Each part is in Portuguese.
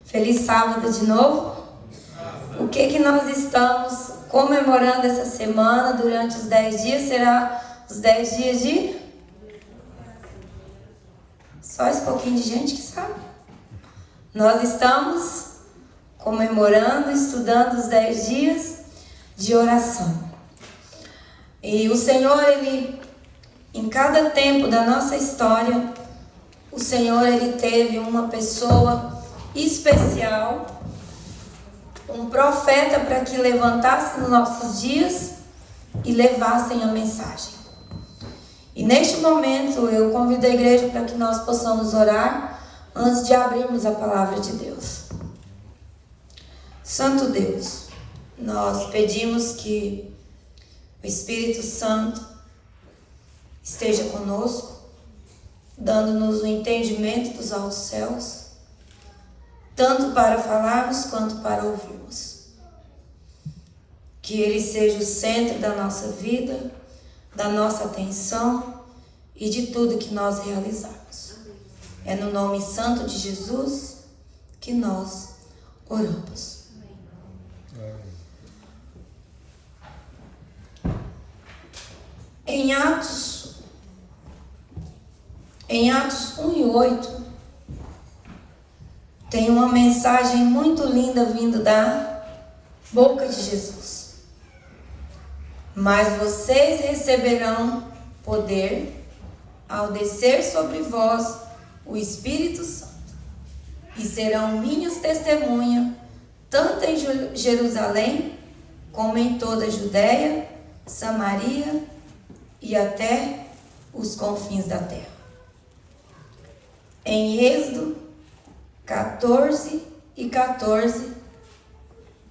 Feliz sábado de novo. O que nós estamos comemorando essa semana durante os 10 dias? Será os 10 dias de... Só esse pouquinho de gente que sabe. Nós estamos comemorando, estudando os 10 dias de oração. E o Senhor, Ele, em cada tempo da nossa história, o Senhor, Ele teve uma pessoa especial, um profeta para que levantasse nos nossos dias e levassem a mensagem. E neste momento eu convido a igreja para que nós possamos orar antes de abrirmos a palavra de Deus. Santo Deus, nós pedimos que o Espírito Santo esteja conosco, dando-nos o entendimento dos altos céus, tanto para falarmos quanto para ouvirmos. Que Ele seja o centro da nossa vida, da nossa atenção e de tudo que nós realizarmos. É no nome santo de Jesus que nós oramos. Em Atos 1 e 8, tem uma mensagem muito linda vindo da boca de Jesus. Mas vocês receberão poder ao descer sobre vós o Espírito Santo, e serão minhas testemunhas, tanto em Jerusalém, como em toda a Judéia, Samaria e até os confins da terra. Em Êxodo 14 e 14,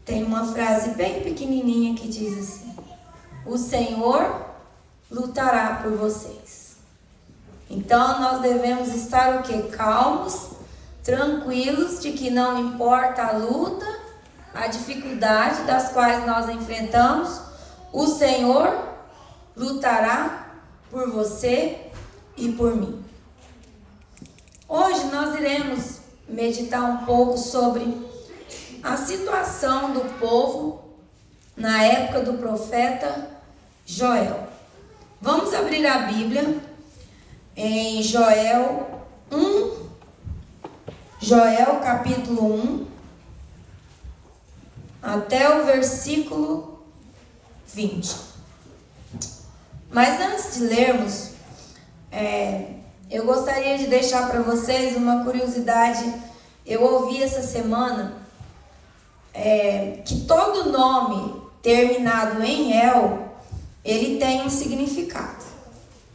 tem uma frase bem pequenininha que diz assim: o Senhor lutará por vocês. Então nós devemos estar o quê? Calmos, tranquilos, de que não importa a luta, a dificuldade das quais nós enfrentamos, o Senhor lutará por você e por mim. Hoje nós iremos meditar um pouco sobre a situação do povo na época do profeta Joel. Vamos abrir a Bíblia em Joel capítulo 1, até o versículo 20. Mas antes de lermos, eu gostaria de deixar para vocês uma curiosidade. Eu ouvi essa semana que todo nome terminado em El, ele tem um significado.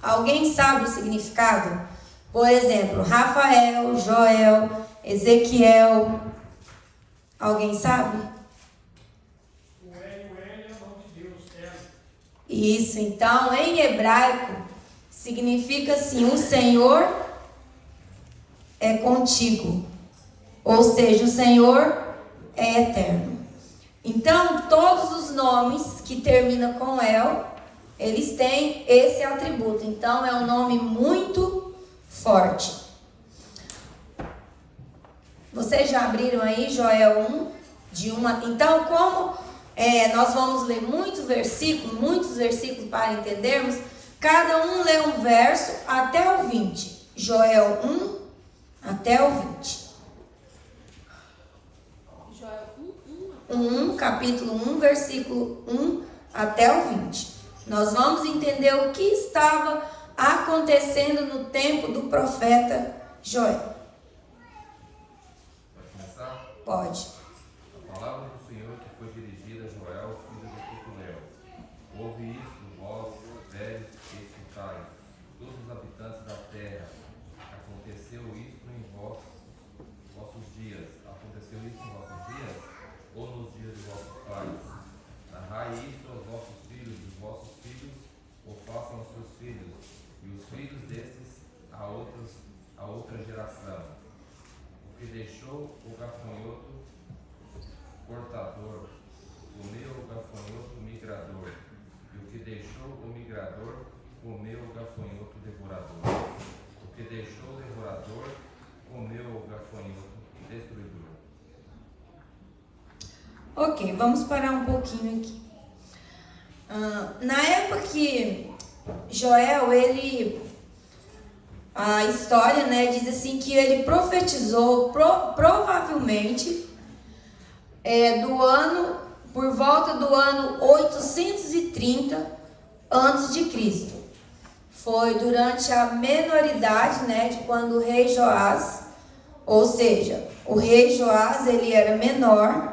Alguém sabe o significado? Por exemplo, Rafael, Joel, Ezequiel. Alguém sabe? O é o nome de Deus. Isso, então, em hebraico, significa assim: o Senhor é contigo. Ou seja, o Senhor é eterno. Então, todos os nomes que terminam com El, eles têm esse atributo. Então, é um nome muito forte. Vocês já abriram aí Joel 1, de 1 a... Então, como nós vamos ler muitos versículos para entendermos, cada um lê um verso até o 20. Joel 1 até o 20. Joel 1, capítulo 1, versículo 1 até o 20. Nós vamos entender o que estava acontecendo no tempo do profeta Joel. Pode começar? Pode. A palavra do Senhor que foi dirigida a Joel, filho de Petulel. Ouve isto, vós, velhos, que escutai, todos os habitantes da terra. Aconteceu isto em vossos dias. Aconteceu isto em vossos dias? Ou nos dias de vossos pais? Narrai isto aos vossos filhos, e os vossos filhos o façam aos seus filhos, e os filhos destes a outra geração. O que deixou o gafanhoto cortador, comeu o gafanhoto migrador, e o que deixou o migrador, comeu o gafanhoto devorador. O que deixou o devorador, comeu o gafanhoto destruidor. Ok, vamos parar um pouquinho aqui. Na época que Joel, a história, né, diz assim que ele profetizou provavelmente por volta do ano 830 antes de Cristo. Foi durante a menoridade, né, de quando o rei Joás, ou seja, o rei Joás, ele era menor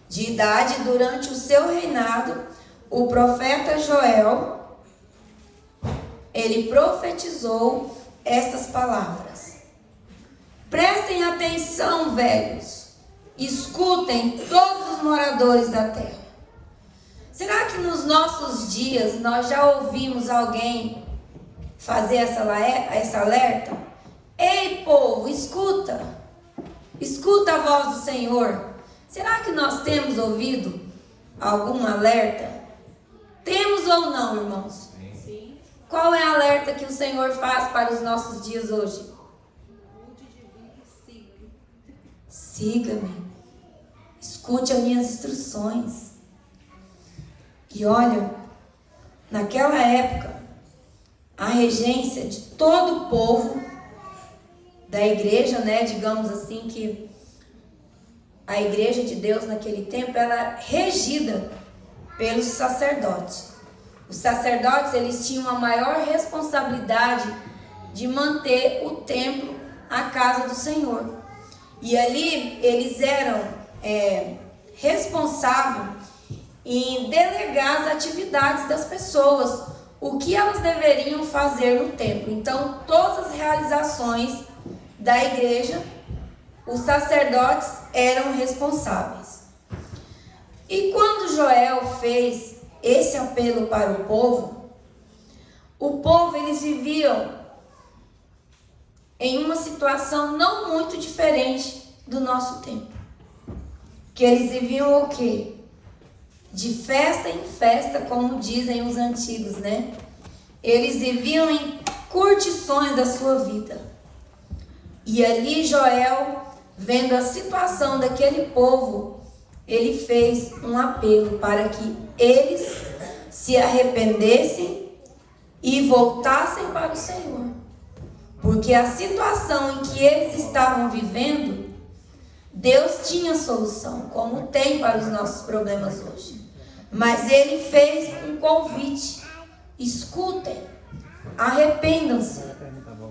de idade. Durante o seu reinado, o profeta Joel, ele profetizou estas palavras. Prestem atenção, velhos. Escutem todos os moradores da terra. Será que nos nossos dias nós já ouvimos alguém fazer essa alerta? Ei, povo, escuta. Escuta a voz do Senhor. Será que nós temos ouvido algum alerta? Temos ou não, irmãos? Sim. Qual é a alerta que o Senhor faz para os nossos dias hoje? Mude de vida e siga-me. Siga-me. Escute as minhas instruções. E olha, naquela época, a regência de todo o povo da igreja, né, digamos assim, que a igreja de Deus naquele tempo era regida pelos sacerdotes. Os sacerdotes, eles tinham a maior responsabilidade de manter o templo, a casa do Senhor. E ali eles eram responsáveis em delegar as atividades das pessoas, o que elas deveriam fazer no templo. Então, todas as realizações da igreja, os sacerdotes eram responsáveis. E quando Joel fez esse apelo para o povo, eles viviam em uma situação não muito diferente do nosso tempo. Que eles viviam o quê? De festa em festa, como dizem os antigos, né? Eles viviam em curtições da sua vida. E ali Joel, vendo a situação daquele povo, ele fez um apelo para que eles se arrependessem e voltassem para o Senhor. Porque a situação em que eles estavam vivendo, Deus tinha solução, como tem para os nossos problemas hoje. Mas ele fez um convite: escutem, arrependam-se,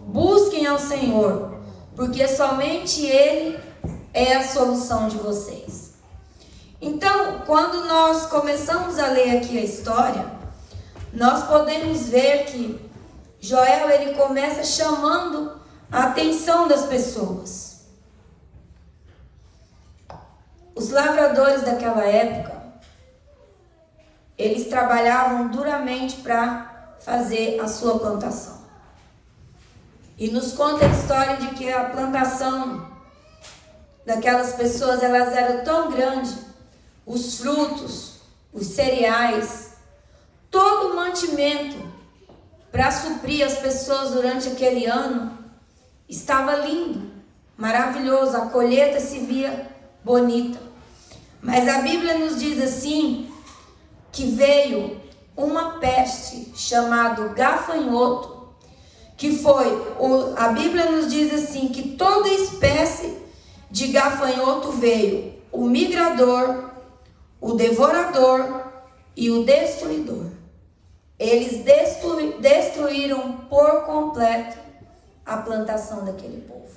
busquem ao Senhor, porque somente Ele é a solução de vocês. Então, quando nós começamos a ler aqui a história, nós podemos ver que Joel, ele começa chamando a atenção das pessoas. Os lavradores daquela época, eles trabalhavam duramente para fazer a sua plantação. E nos conta a história de que a plantação daquelas pessoas, elas eram tão grande, os frutos, os cereais, todo o mantimento para suprir as pessoas durante aquele ano estava lindo, maravilhoso, a colheita se via bonita. Mas a Bíblia nos diz assim, que veio uma peste chamada gafanhoto, que a Bíblia nos diz assim, que toda espécie de gafanhoto veio: o migrador, o devorador e o destruidor. Eles destruíram por completo a plantação daquele povo.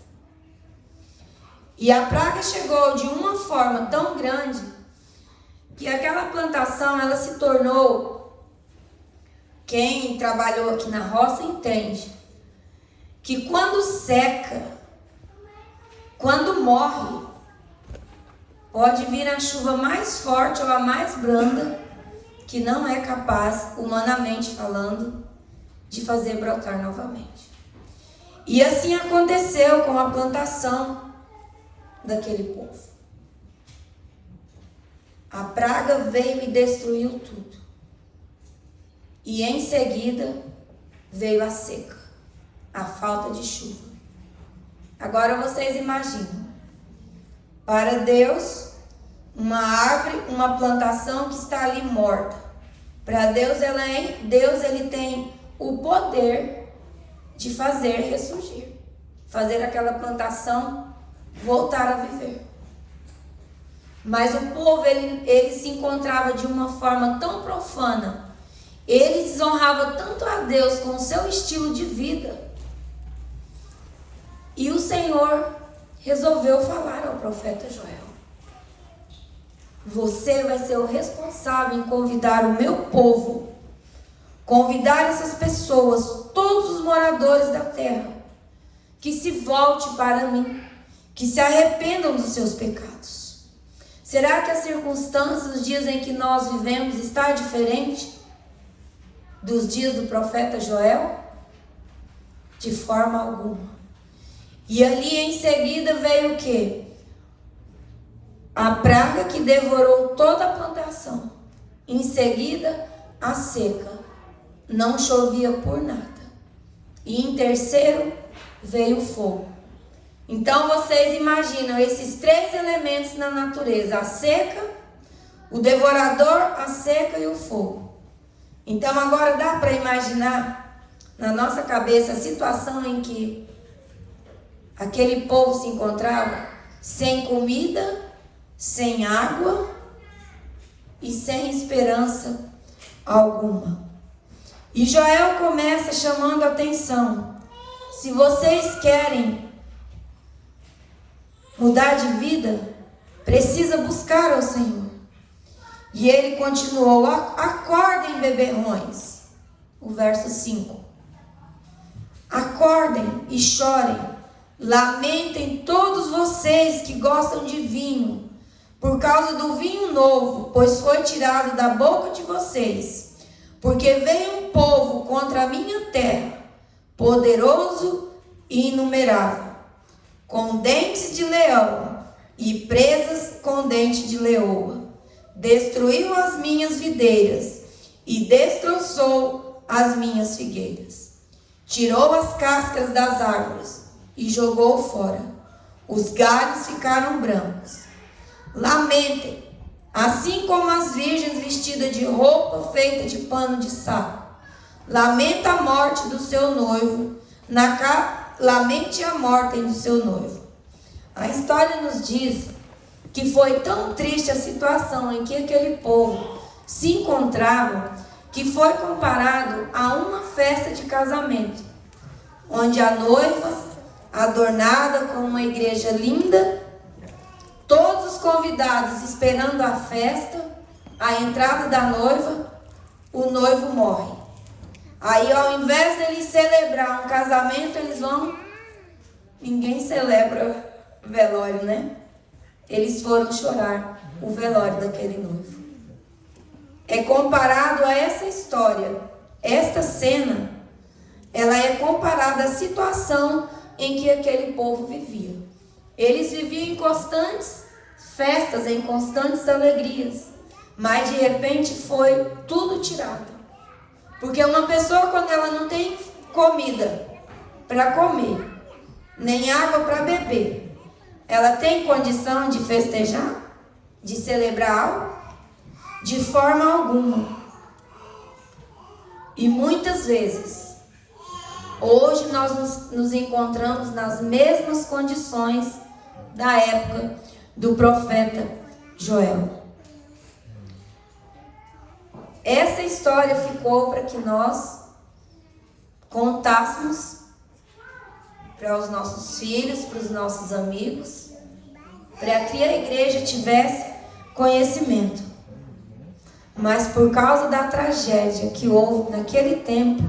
E a praga chegou de uma forma tão grande que aquela plantação, ela se tornou, quem trabalhou aqui na roça entende, que quando seca, quando morre, pode vir a chuva mais forte ou a mais branda, que não é capaz, humanamente falando, de fazer brotar novamente. E assim aconteceu com a plantação daquele povo. A praga veio e destruiu tudo. E em seguida veio a seca, a falta de chuva. Agora vocês imaginam, para Deus, uma árvore, uma plantação que está ali morta. Para Deus, Deus ele tem o poder de fazer ressurgir, fazer aquela plantação voltar a viver. Mas o povo ele se encontrava de uma forma tão profana, ele desonrava tanto a Deus com o seu estilo de vida. E o Senhor resolveu falar ao profeta Joel: você vai ser o responsável em convidar o meu povo, convidar essas pessoas, todos os moradores da terra, que se volte para mim, que se arrependam dos seus pecados. Será que as circunstâncias, os dias em que nós vivemos, está diferente dos dias do profeta Joel? De forma alguma. E ali em seguida veio o quê? A praga que devorou toda a plantação. Em seguida, a seca. Não chovia por nada. E em terceiro, veio o fogo. Então vocês imaginam esses três elementos na natureza: a seca, o devorador, a seca e o fogo. Então agora dá para imaginar na nossa cabeça a situação em que aquele povo se encontrava sem comida, sem água e sem esperança alguma. E Joel começa chamando a atenção: se vocês querem mudar de vida, precisa buscar ao Senhor. E ele continuou: acordem, beberrões. O verso 5. Acordem e chorem, lamentem todos vocês que gostam de vinho, por causa do vinho novo, pois foi tirado da boca de vocês. Porque veio um povo contra a minha terra, poderoso e inumerável, com dentes de leão e presas com dente de leoa. Destruiu as minhas videiras e destroçou as minhas figueiras. Tirou as cascas das árvores e jogou fora. Os galhos ficaram brancos. Lamentem, assim como as virgens vestidas de roupa feita de pano de saco. Lamenta a morte do seu noivo, lamente a morte do seu noivo. A história nos diz que foi tão triste a situação em que aquele povo se encontrava, que foi comparado a uma festa de casamento, onde a noiva, adornada com uma igreja linda, todos os convidados esperando a festa, a entrada da noiva, o noivo morre. Aí, ao invés de eles celebrar um casamento, ninguém celebra velório, né? Eles foram chorar o velório daquele noivo. É comparado a essa história, esta cena, ela é comparada à situação em que aquele povo vivia. Eles viviam em constantes festas, em constantes alegrias, mas de repente foi tudo tirado. Porque uma pessoa, quando ela não tem comida para comer, nem água para beber, ela tem condição de festejar, de celebrar algo? De forma alguma. E muitas vezes, hoje nós nos encontramos nas mesmas condições da época do profeta Joel. Essa história ficou para que nós contássemos para os nossos filhos, para os nossos amigos, para que a igreja tivesse conhecimento. Mas por causa da tragédia que houve naquele tempo,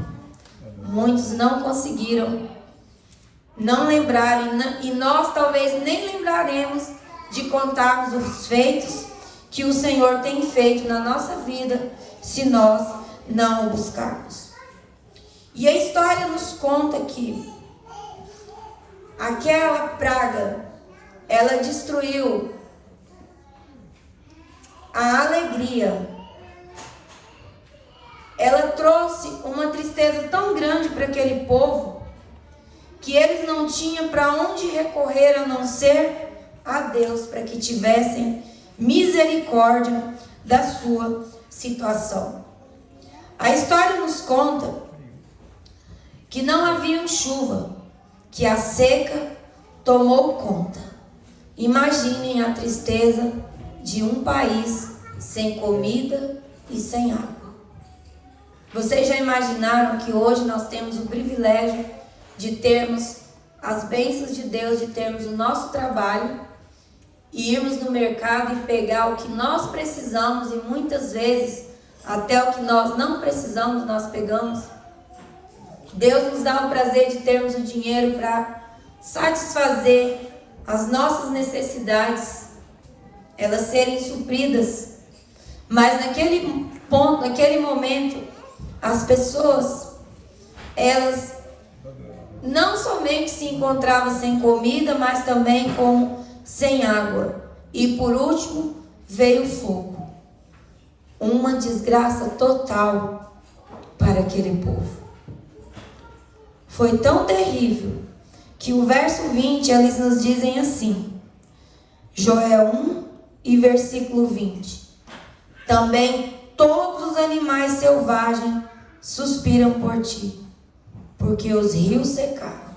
muitos não conseguiram, não lembraram, e nós talvez nem lembraremos de contarmos os feitos que o Senhor tem feito na nossa vida, se nós não o buscarmos. E a história nos conta que aquela praga, ela destruiu a alegria. Ela trouxe uma tristeza tão grande para aquele povo, que eles não tinham para onde recorrer a não ser a Deus, para que tivessem misericórdia da sua situação. A história nos conta que não havia chuva, que a seca tomou conta. Imaginem a tristeza de um país sem comida e sem água. Vocês já imaginaram que hoje nós temos o privilégio de termos as bênçãos de Deus, de termos o nosso trabalho e irmos no mercado e pegar o que nós precisamos e muitas vezes até o que nós não precisamos nós pegamos? Deus nos dá o prazer de termos o dinheiro para satisfazer as nossas necessidades, elas serem supridas. Mas naquele ponto, naquele momento, as pessoas, elas não somente se encontravam sem comida, mas também sem água. E por último, veio o fogo. Uma desgraça total para aquele povo. Foi tão terrível que o verso 20, eles nos dizem assim, Joel 1 e versículo 20. Também todos os animais selvagens suspiram por ti, porque os rios secaram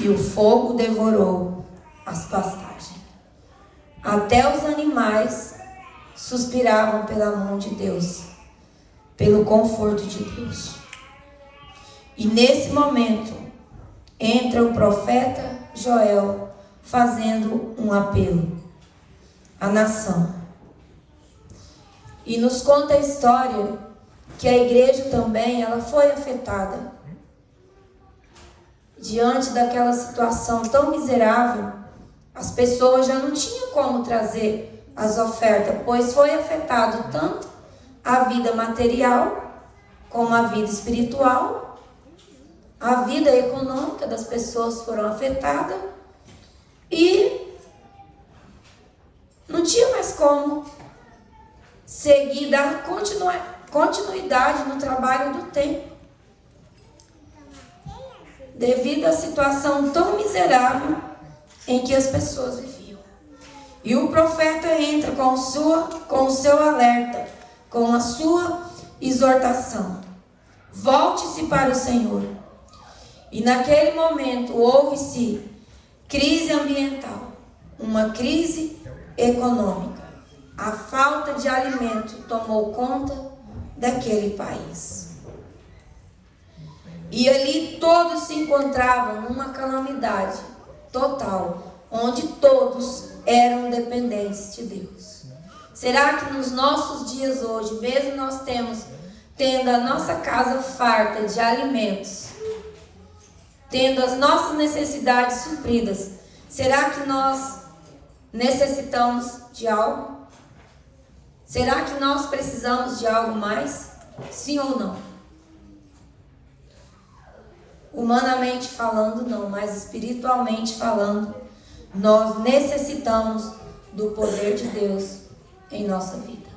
e o fogo devorou as pastagens. Até os animais suspiravam pela mão de Deus, pelo conforto de Deus. E nesse momento, entra o profeta Joel fazendo um apelo à nação. E nos conta a história que a igreja também ela foi afetada. Diante daquela situação tão miserável, as pessoas já não tinham como trazer as ofertas, pois foi afetado tanto a vida material, como a vida espiritual. A vida econômica das pessoas foram afetadas e não tinha mais como seguir, dar continuidade no trabalho do templo, devido à situação tão miserável em que as pessoas viviam. E o profeta entra com o seu alerta, com a sua exortação. Volte-se para o Senhor. E naquele momento houve-se crise ambiental, uma crise econômica. A falta de alimento tomou conta daquele país. E ali todos se encontravam numa calamidade total, onde todos eram dependentes de Deus. Será que nos nossos dias hoje, mesmo nós tendo a nossa casa farta de alimentos, tendo as nossas necessidades supridas, será que nós necessitamos de algo? Será que nós precisamos de algo mais? Sim ou não? Humanamente falando, não, mas espiritualmente falando, nós necessitamos do poder de Deus em nossa vida.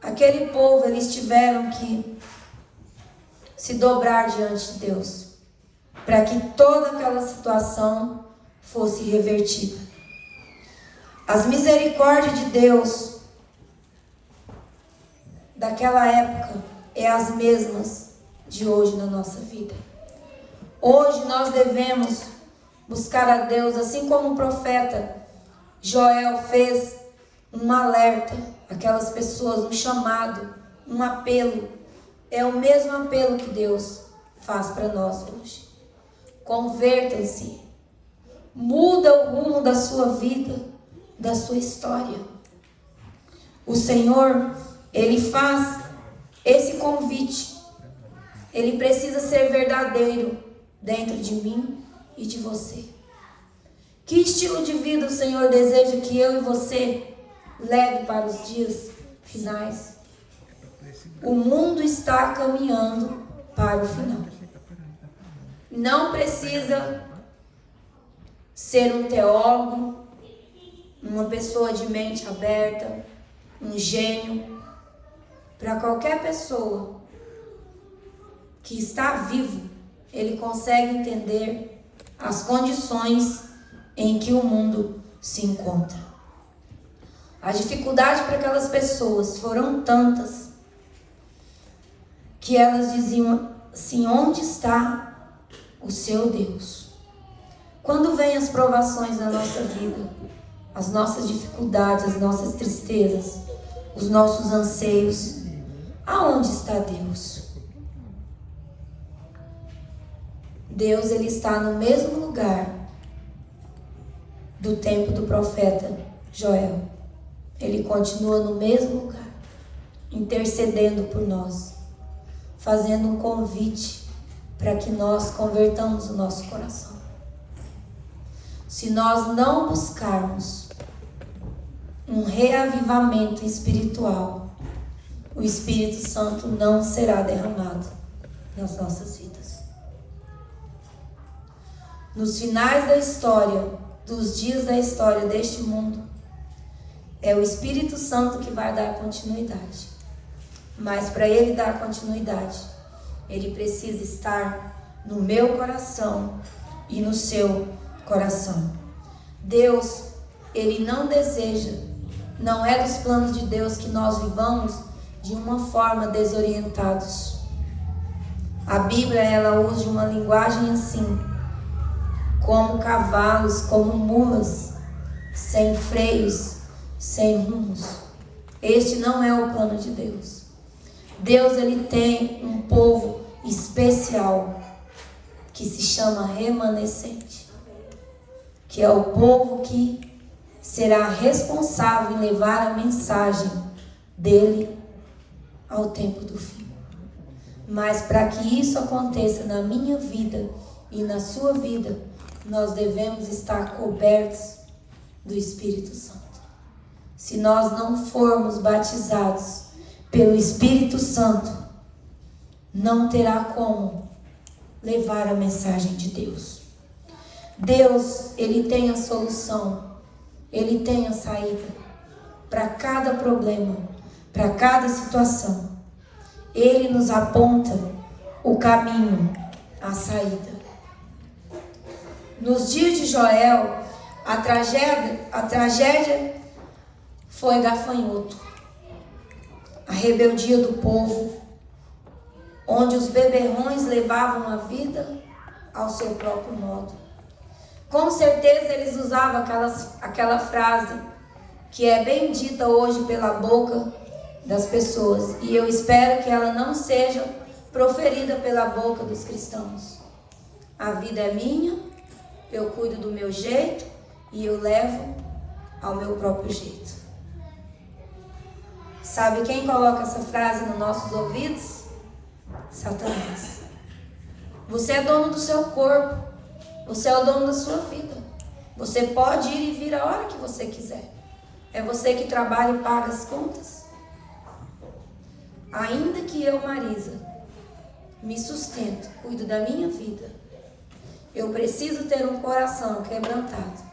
Aquele povo, eles tiveram que se dobrar diante de Deus, para que toda aquela situação fosse revertida. As misericórdias de Deus daquela época é as mesmas de hoje na nossa vida. Hoje nós devemos buscar a Deus, assim como o profeta Joel fez um alerta àquelas pessoas, um chamado, um apelo. É o mesmo apelo que Deus faz para nós hoje. Convertam-se. Muda o rumo da sua vida, da sua história. O Senhor, Ele faz esse convite. Ele precisa ser verdadeiro dentro de mim e de você. Que estilo de vida o Senhor deseja que eu e você leve para os dias finais? O mundo está caminhando para o final. Não precisa ser um teólogo, uma pessoa de mente aberta, um gênio. Para qualquer pessoa que está vivo, ele consegue entender as condições em que o mundo se encontra. A dificuldade para aquelas pessoas foram tantas que elas diziam assim: onde está o seu Deus? Quando vêm as provações na nossa vida, as nossas dificuldades, as nossas tristezas, os nossos anseios, aonde está Deus? Deus, ele está no mesmo lugar do tempo do profeta Joel. Ele continua no mesmo lugar, intercedendo por nós, fazendo um convite para que nós convertamos o nosso coração. Se nós não buscarmos um reavivamento espiritual, o Espírito Santo não será derramado nas nossas vidas. Nos finais da história, dos dias da história deste mundo, é o Espírito Santo que vai dar continuidade. Mas para ele dar continuidade, ele precisa estar no meu coração e no seu coração. Deus, ele não deseja, não é dos planos de Deus que nós vivamos de uma forma desorientados. A Bíblia, ela usa uma linguagem assim: como cavalos, como mulas, sem freios, sem rumos. Este não é o plano de Deus. Deus, ele tem um povo especial que se chama remanescente, que é o povo que será responsável em levar a mensagem dele ao tempo do fim. Mas para que isso aconteça na minha vida e na sua vida, nós devemos estar cobertos do Espírito Santo. Se nós não formos batizados pelo Espírito Santo, não terá como levar a mensagem de Deus. Deus, ele tem a solução, ele tem a saída para cada problema, para cada situação. Ele nos aponta o caminho, a saída. Nos dias de Joel, a tragédia foi gafanhoto, a rebeldia do povo, onde os beberrões levavam a vida ao seu próprio modo. Com certeza eles usavam aquela frase que é bem dita hoje pela boca das pessoas, e eu espero que ela não seja proferida pela boca dos cristãos: a vida é minha, eu cuido do meu jeito e eu levo ao meu próprio jeito. Sabe quem coloca essa frase nos nossos ouvidos? Satanás. Você é dono do seu corpo, você é o dono da sua vida. Você pode ir e vir a hora que você quiser. É você que trabalha e paga as contas. Ainda que eu, Marisa, me sustento, cuido da minha vida, eu preciso ter um coração quebrantado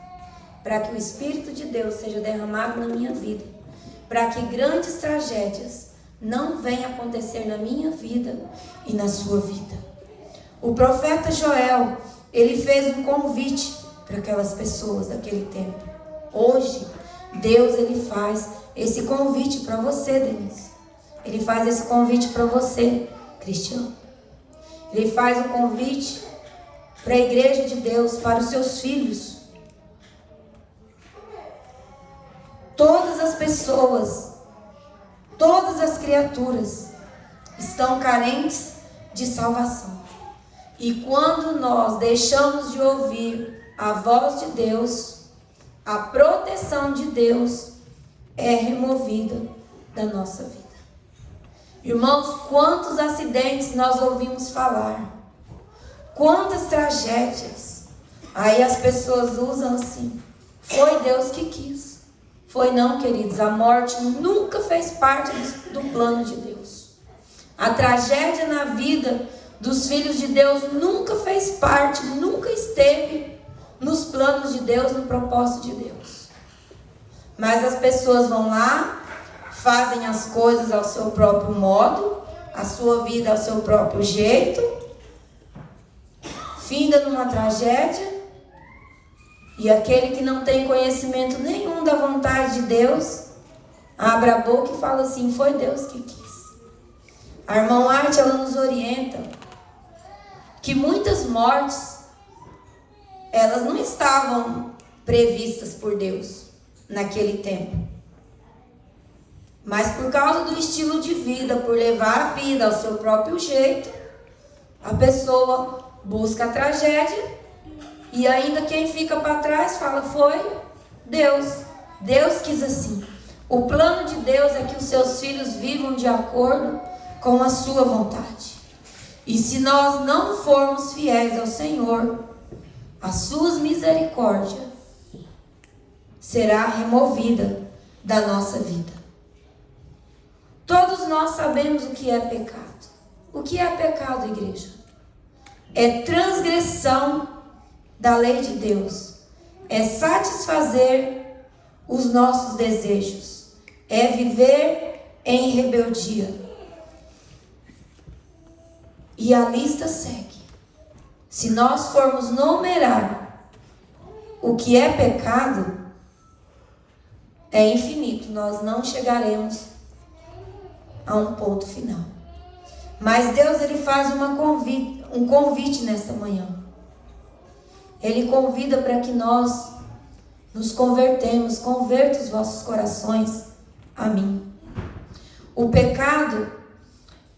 para que o Espírito de Deus seja derramado na minha vida, para que grandes tragédias não venham acontecer na minha vida e na sua vida. O profeta Joel, ele fez um convite para aquelas pessoas daquele tempo. Hoje, Deus, ele faz esse convite para você, Denise. Ele faz esse convite para você, Cristiano. Ele faz um convite para a igreja de Deus, para os seus filhos. Todas as pessoas, todas as criaturas estão carentes de salvação. E quando nós deixamos de ouvir a voz de Deus, a proteção de Deus é removida da nossa vida. Irmãos, quantos acidentes nós ouvimos falar, quantas tragédias. Aí as pessoas usam assim: foi Deus que quis. Foi não, queridos, a morte nunca fez parte do plano de Deus. A tragédia na vida dos filhos de Deus nunca fez parte, nunca esteve nos planos de Deus, no propósito de Deus. Mas as pessoas vão lá, fazem as coisas ao seu próprio modo, a sua vida ao seu próprio jeito, finda numa tragédia E aquele que não tem conhecimento nenhum da vontade de Deus, abre a boca e fala assim, foi Deus que quis. A irmã Arte, ela nos orienta que muitas mortes, elas não estavam previstas por Deus naquele tempo. Mas por causa do estilo de vida, por levar a vida ao seu próprio jeito, a pessoa busca a tragédia e ainda quem fica para trás fala, foi Deus. Deus quis assim. O plano de Deus é que os seus filhos vivam de acordo com a sua vontade. E se nós não formos fiéis ao Senhor, as suas misericórdias será removida da nossa vida. Todos nós sabemos o que é pecado. O que é pecado, igreja? É transgressão da lei de Deus. É satisfazer os nossos desejos. É viver em rebeldia. E a lista segue. Se nós formos numerar o que é pecado, é infinito. Nós não chegaremos a um ponto final. Mas Deus, ele faz um convite nesta manhã. Ele convida para que nós nos convertemos. Converta os vossos corações a mim. O pecado,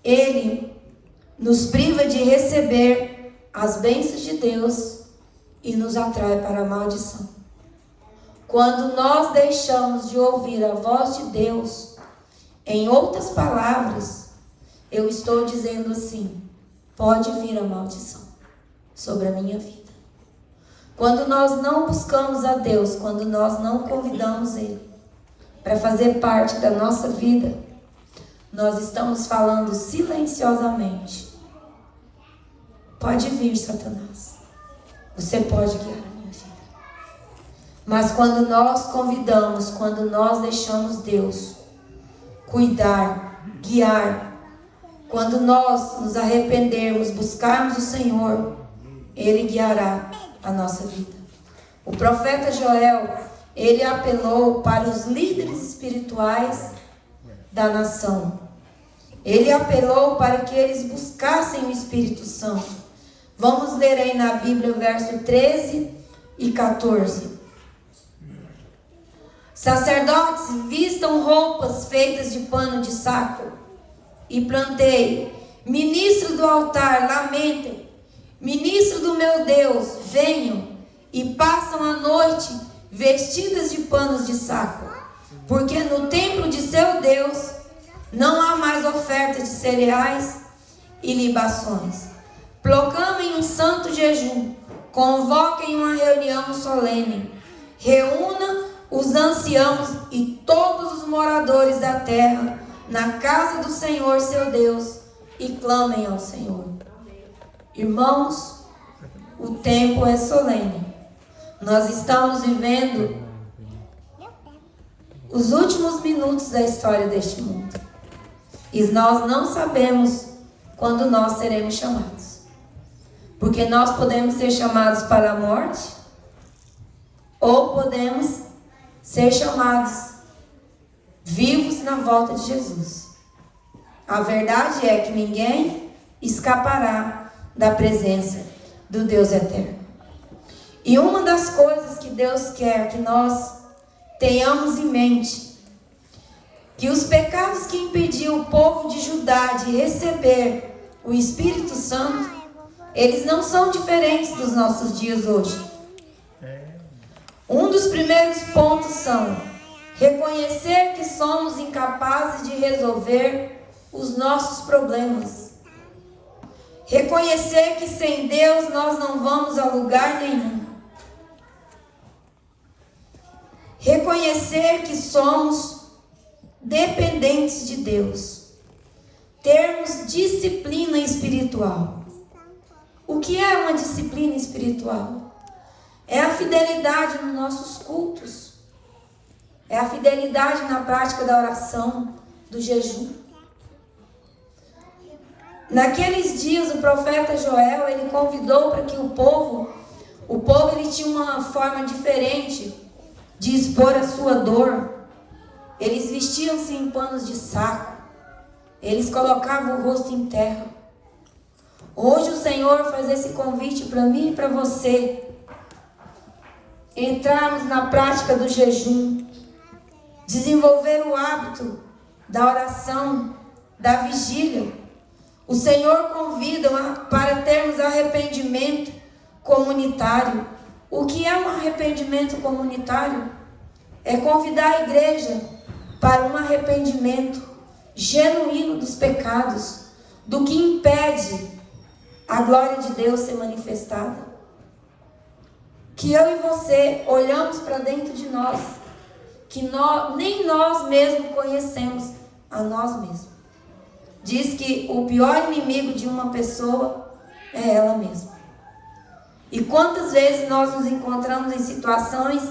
ele nos priva de receber as bênçãos de Deus e nos atrai para a maldição. Quando nós deixamos de ouvir a voz de Deus, em outras palavras, eu estou dizendo assim, pode vir a maldição sobre a minha vida. Quando nós não buscamos a Deus, quando nós não convidamos Ele para fazer parte da nossa vida, nós estamos falando silenciosamente. Pode vir, Satanás. Você pode guiar a minha vida. Mas quando nós convidamos, quando nós deixamos Deus cuidar, guiar, quando nós nos arrependermos, buscarmos o Senhor, Ele guiará a nossa vida. O profeta Joel, ele apelou para os líderes espirituais da nação. Ele apelou para que eles buscassem o Espírito Santo. Vamos ler aí na Bíblia o verso 13 e 14. Sacerdotes, vistam roupas feitas de pano de saco e plantei. Ministro do altar, lamentem. Ministro do meu Deus, venham e passam a noite vestidas de panos de saco. Porque no templo de seu Deus não há mais ofertas de cereais e libações. Proclamem um santo jejum, convoquem uma reunião solene, reúna os anciãos e todos os moradores da terra na casa do Senhor seu Deus e clamem ao Senhor. Irmãos, o tempo é solene. Nós estamos vivendo os últimos minutos da história deste mundo. E nós não sabemos quando nós seremos chamados. Porque nós podemos ser chamados para a morte ou podemos ser chamados vivos na volta de Jesus. A verdade é que ninguém escapará da presença do Deus eterno. E uma das coisas que Deus quer que nós tenhamos em mente, que os pecados que impediam o povo de Judá de receber o Espírito Santo, eles não são diferentes dos nossos dias hoje. Um dos primeiros pontos são reconhecer que somos incapazes de resolver os nossos problemas. Reconhecer que sem Deus nós não vamos a lugar nenhum. Reconhecer que somos dependentes de Deus. Termos disciplina espiritual. O que é uma disciplina espiritual? É a fidelidade nos nossos cultos. É a fidelidade na prática da oração, do jejum. Naqueles dias, o profeta Joel, ele convidou para que o povo O povo ele tinha uma forma diferente de expor a sua dor. Eles vestiam-se em panos de saco. Eles colocavam o rosto em terra. Hoje o Senhor faz esse convite para mim e para você. Entrarmos na prática do jejum. Desenvolver o hábito da oração, da vigília. O Senhor convida para termos arrependimento comunitário. O que é um arrependimento comunitário? É convidar a igreja para um arrependimento genuíno dos pecados, do que impede a glória de Deus ser manifestada. Que eu e você olhamos para dentro de nós, que nem nós mesmos conhecemos a nós mesmos. Diz que o pior inimigo de uma pessoa é ela mesma. E quantas vezes nós nos encontramos em situações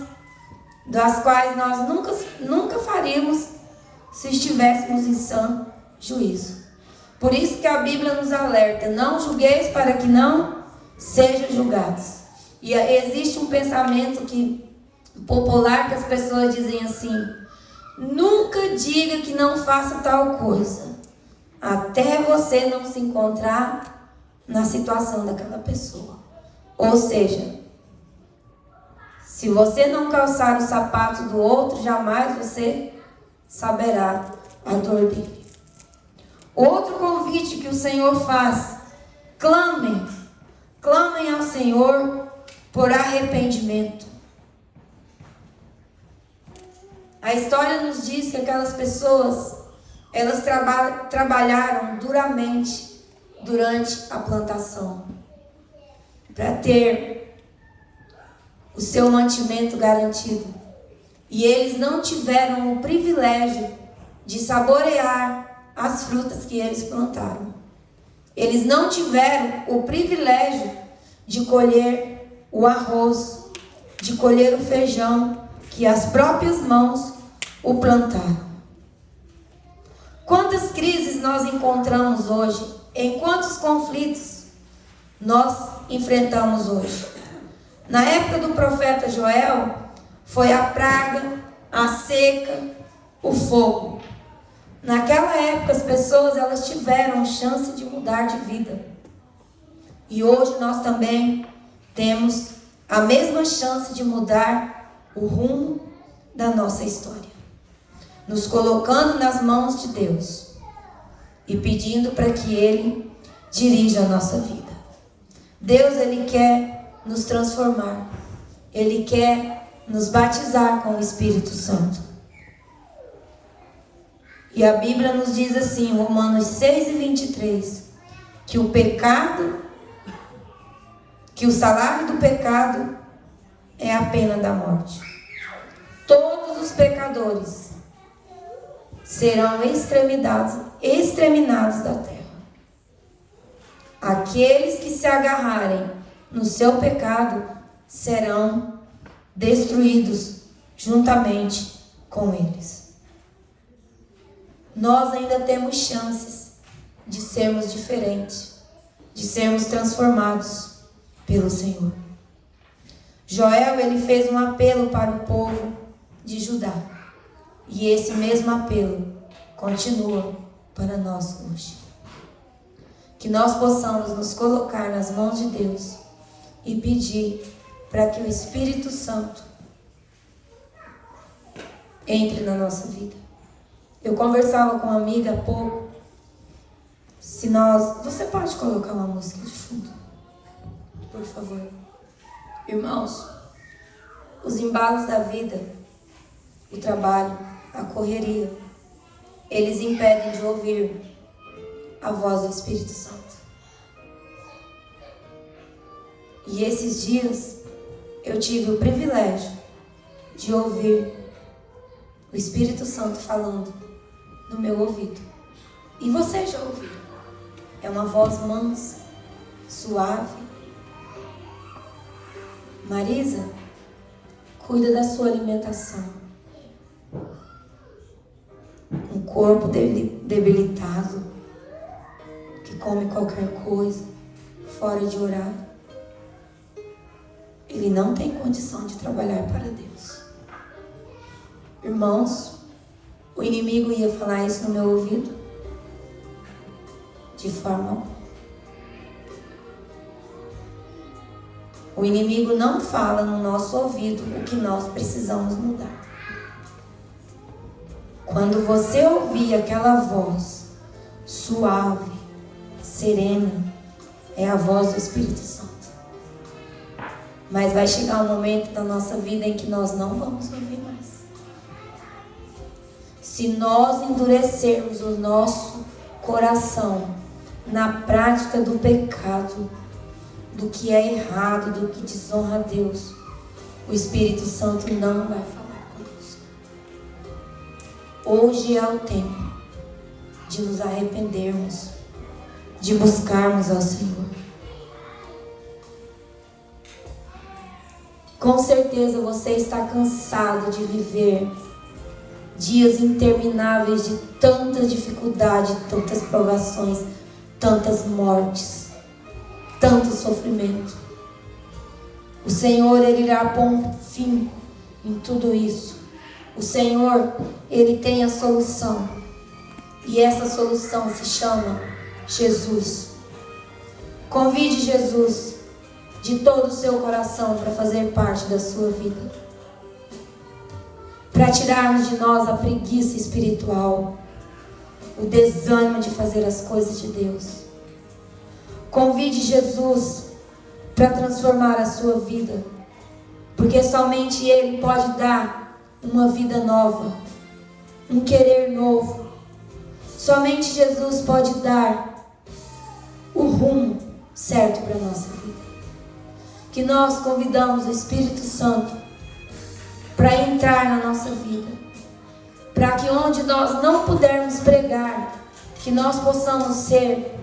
das quais nós nunca faríamos se estivéssemos em sã juízo. Por isso que a Bíblia nos alerta: não julgueis para que não sejam julgados. E existe um pensamento popular que as pessoas dizem assim: nunca diga que não faça tal coisa, até você não se encontrar na situação daquela pessoa. Ou seja, se você não calçar o sapato do outro, jamais você saberá a dor dele. Outro convite que o Senhor faz: clamem ao Senhor por arrependimento. A história nos diz que aquelas pessoas, elas trabalharam duramente durante a plantação, para ter o seu mantimento garantido. E eles não tiveram o privilégio de saborear as frutas que eles plantaram. Eles não tiveram o privilégio de colher o arroz, de colher o feijão que as próprias mãos o plantaram. Quantas crises nós encontramos hoje? Em quantos conflitos nós enfrentamos hoje? Na época do profeta Joel, foi a praga, a seca, o fogo. Naquela época as pessoas elas tiveram chance de mudar de vida. E hoje nós também temos a mesma chance de mudar o rumo da nossa história. Nos colocando nas mãos de Deus e pedindo para que Ele dirija a nossa vida. Deus, Ele quer nos transformar. Ele quer nos batizar com o Espírito Santo. E a Bíblia nos diz assim, em Romanos 6:23, que o salário do pecado é a pena da morte. Todos os pecadores serão exterminados da terra. Aqueles que se agarrarem no seu pecado serão destruídos juntamente com eles. Nós ainda temos chances de sermos diferentes, de sermos transformados pelo Senhor. Joel, ele fez um apelo para o povo de Judá. E esse mesmo apelo continua para nós hoje. Que nós possamos nos colocar nas mãos de Deus e pedir para que o Espírito Santo entre na nossa vida. Eu conversava com uma amiga há pouco. Você pode colocar uma música de fundo, por favor? Irmãos, os embalos da vida, o trabalho, a correria, eles impedem de ouvir a voz do Espírito Santo. E esses dias eu tive o privilégio de ouvir o Espírito Santo falando no meu ouvido. E você já ouviu? É uma voz mansa, suave. Marisa, cuida da sua alimentação. Um corpo debilitado, que come qualquer coisa, fora de horário. ele não tem condição de trabalhar para Deus. Irmãos, o inimigo ia falar isso no meu ouvido? De forma alguma. O inimigo não fala no nosso ouvido o que nós precisamos mudar. Quando você ouvir aquela voz suave, serena, é a voz do Espírito Santo. Mas vai chegar um momento da nossa vida em que nós não vamos ouvir mais. Se nós endurecermos o nosso coração na prática do pecado, do que é errado, do que desonra a Deus, o Espírito Santo não vai falar conosco. Hoje é o tempo de nos arrependermos, de buscarmos ao Senhor. Com certeza você está cansado de viver dias intermináveis de tanta dificuldade, tantas provações, tantas mortes, tanto sofrimento. O Senhor, Ele irá pôr um fim em tudo isso. O Senhor, Ele tem a solução. E essa solução se chama Jesus. Convide Jesus de todo o seu coração para fazer parte da sua vida. Para tirarmos de nós a preguiça espiritual, o desânimo de fazer as coisas de Deus. Convide Jesus para transformar a sua vida, porque somente Ele pode dar uma vida nova, um querer novo. Somente Jesus pode dar o rumo certo para a nossa vida. Que nós convidamos o Espírito Santo para entrar na nossa vida, para que onde nós não pudermos pregar, que nós possamos ser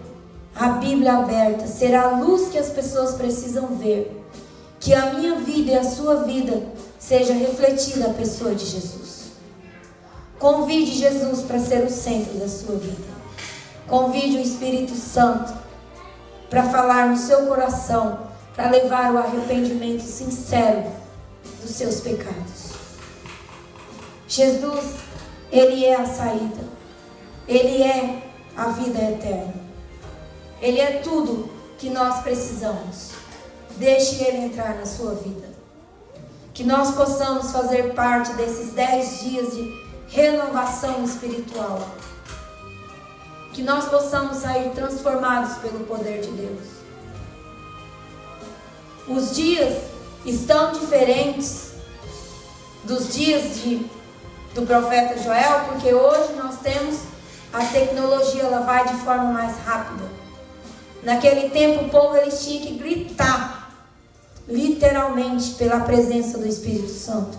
a Bíblia aberta, ser a luz que as pessoas precisam ver, que a minha vida e a sua vida seja refletida a pessoa de Jesus. Convide Jesus para ser o centro da sua vida. Convide o Espírito Santo para falar no seu coração, para levar o arrependimento sincero dos seus pecados. Jesus, Ele é a saída. Ele é a vida eterna. Ele é tudo que nós precisamos. Deixe Ele entrar na sua vida. Que nós possamos fazer parte desses 10 dias de renovação espiritual. Que nós possamos sair transformados pelo poder de Deus. Os dias estão diferentes dos dias do profeta Joel, porque hoje nós temos a tecnologia, ela vai de forma mais rápida. Naquele tempo o povo eles tinha que gritar, literalmente, pela presença do Espírito Santo.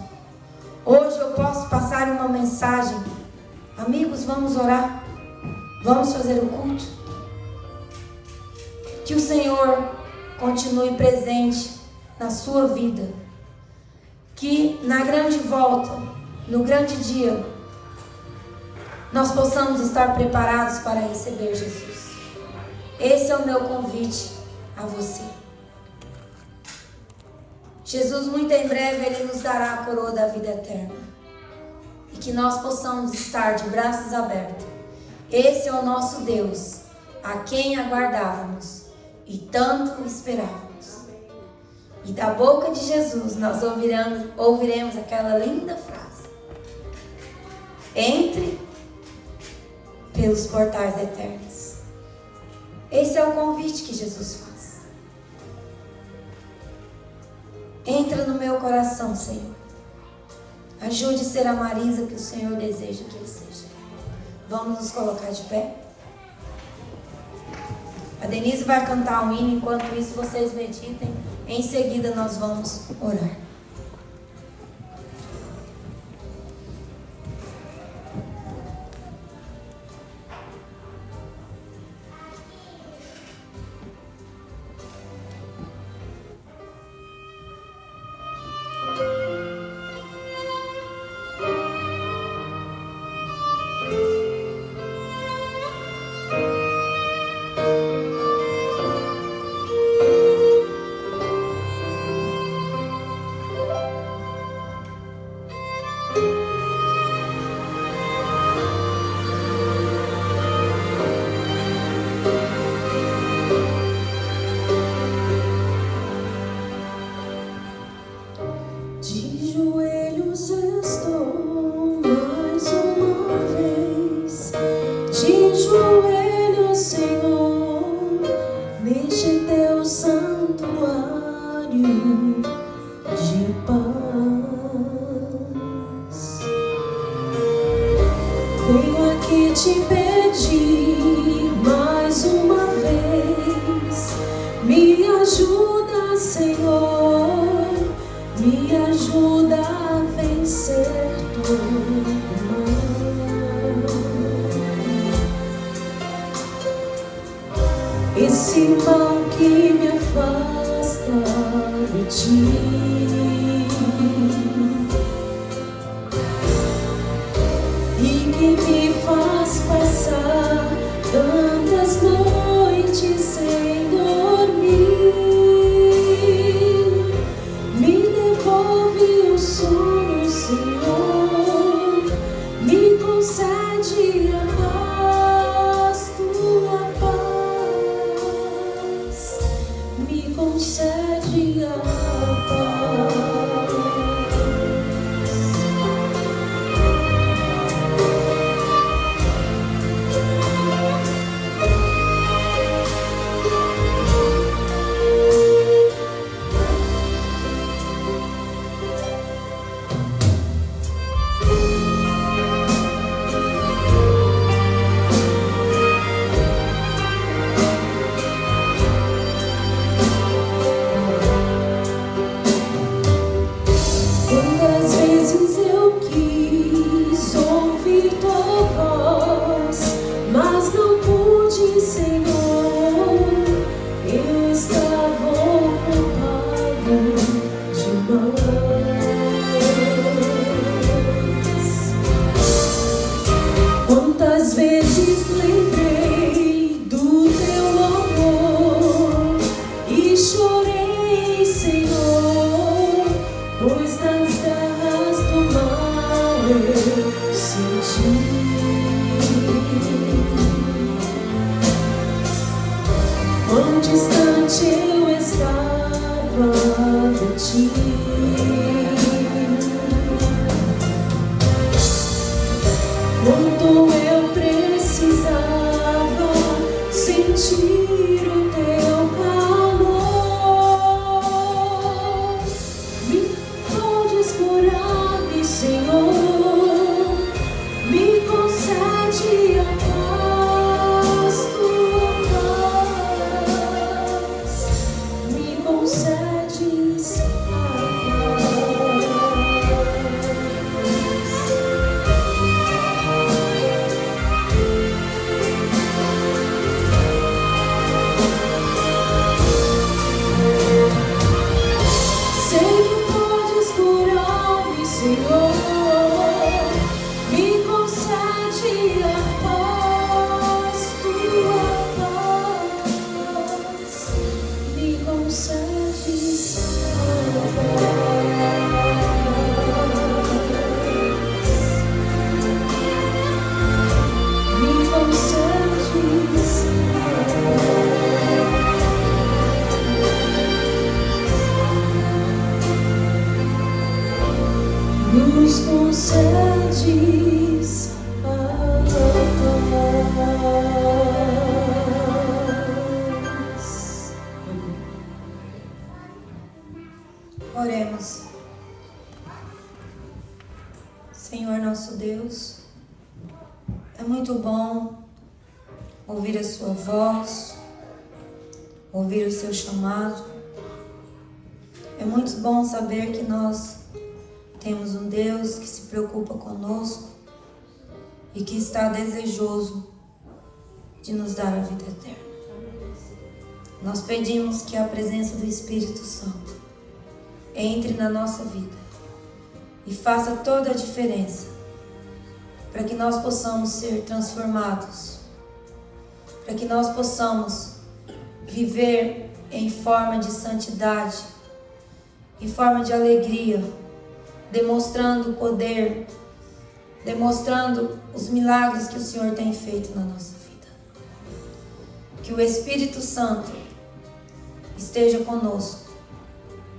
Hoje eu posso passar uma mensagem: amigos, vamos orar, vamos fazer o culto. Que o Senhor continue presente na sua vida. Que na grande volta, no grande dia, nós possamos estar preparados para receber Jesus. Esse é o meu convite a você. Jesus, muito em breve, Ele nos dará a coroa da vida eterna. E que nós possamos estar de braços abertos. Esse é o nosso Deus, a quem aguardávamos e tanto esperávamos. E da boca de Jesus nós ouviremos aquela linda frase: entre pelos portais eternos. Esse é o convite que Jesus faz. Entra no meu coração, Senhor. Ajude a ser a Marisa que o Senhor deseja que ele seja. Vamos nos colocar de pé. A Denise vai cantar um hino, enquanto isso vocês meditem. Em seguida nós vamos orar. te pedir mais uma vez, me ajuda, Senhor, me ajuda a vencer todo mal, esse mal que me afasta de ti, e que me faz passar tantas noites sem dormir. Me devolve o sono, Senhor, me concede a paz, tua paz, me concede a paz. Quantas vezes eu quis ouvir tua voz, mas não pude, Senhor. Eu estava ocupado demais. Quantas vezes lembrei do teu amor e chorei, Senhor, pois nas garras do mal eu senti. Quão distante eu estava de ti. Quanto eu precisava sentir o teu calor. Me podes curar-me, Senhor, me concede a paz, tua paz, me concedes a sei que podes curar-me, Senhor, me concede a paz, tua paz, me concedes a paz, me concedes a nos concedes a paz. Oremos. Senhor nosso Deus, é muito bom ouvir a sua voz, ouvir o seu chamado. É muito bom saber que nós temos um Deus que se preocupa conosco e que está desejoso de nos dar a vida eterna. Nós pedimos que a presença do Espírito Santo entre na nossa vida e faça toda a diferença para que nós possamos ser transformados, para que nós possamos viver em forma de santidade, em forma de alegria, demonstrando o poder, demonstrando os milagres que o Senhor tem feito na nossa vida. Que o Espírito Santo esteja conosco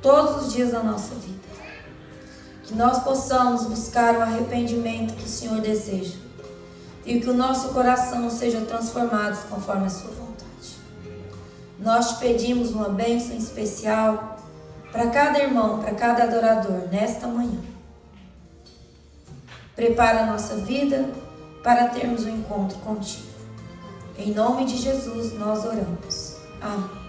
todos os dias da nossa vida. Que nós possamos buscar o arrependimento que o Senhor deseja e que o nosso coração seja transformado conforme a sua vontade. Nós te pedimos uma bênção especial para cada irmão, para cada adorador nesta manhã. Prepara a nossa vida para termos um encontro contigo. Em nome de Jesus nós oramos. Amém.